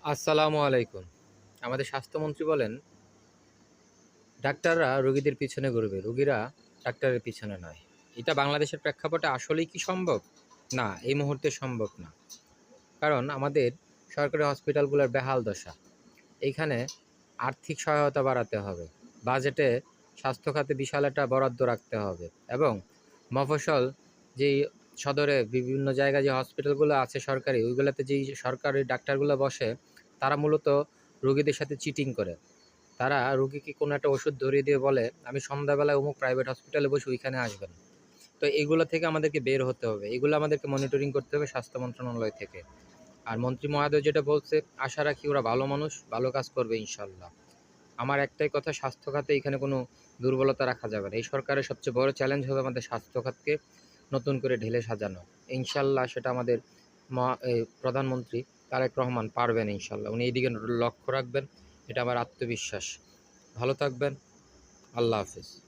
আসসালামু আলাইকুম। আমাদের স্বাস্থ্যমন্ত্রী বলেন, ডাক্তাররা রোগীদের পিছনে ঘুরবে, রোগীরা ডাক্তারের পিছনে নয়। এটা বাংলাদেশের প্রেক্ষাপটে আসলেই কি সম্ভব? না, এই মুহূর্তে সম্ভব না। কারণ আমাদের সরকারি হসপিটালগুলোর বেহাল দশা। এইখানে আর্থিক সহায়তা বাড়াতে হবে। বাজেটে স্বাস্থ্য খাতে বিশাল একটা বরাদ্দ রাখতে হবে এবং মফস্বল যেই সদরে বিভিন্ন জায়গায় যে হসপিটালগুলো আছে সরকারি, ওইগুলোতে যেই সরকারি ডাক্তারগুলো বসে, তারা মূলত রোগীদের সাথে চিটিং করে। তারা রোগীকে কোনো একটা ওষুধ ধরিয়ে দিয়ে বলে, "আমি সন্ধ্যাবেলায় অমুক প্রাইভেট হসপিটালে বসে ওইখানে আসবেন।" তো এগুলো থেকে আমাদেরকে বের হতে হবে। এগুলো আমাদেরকে মনিটরিং করতে হবে স্বাস্থ্য মন্ত্রণালয় থেকে। আর মন্ত্রী মহোদয় যেটা বলছে, আশা রাখি ওরা ভালো মানুষ, ভালো কাজ করবে ইনশাল্লাহ। আমার একটাই কথা, স্বাস্থ্য খাতে এখানে কোনো দুর্বলতা রাখা যাবে না। এই সরকারের সবচেয়ে বড় চ্যালেঞ্জ হবে আমাদের স্বাস্থ্য খাতকে নতুন করে ঢেলে সাজানো। ইনশাল্লাহ সেটা আমাদের প্রধানমন্ত্রী তারেক রহমান পারবেন ইনশাল্লাহ। উনি এইদিকে লক্ষ্য রাখবেন। এটা আমার আত্মবিশ্বাস। ভালো থাকবেন। আল্লাহ হাফেজ।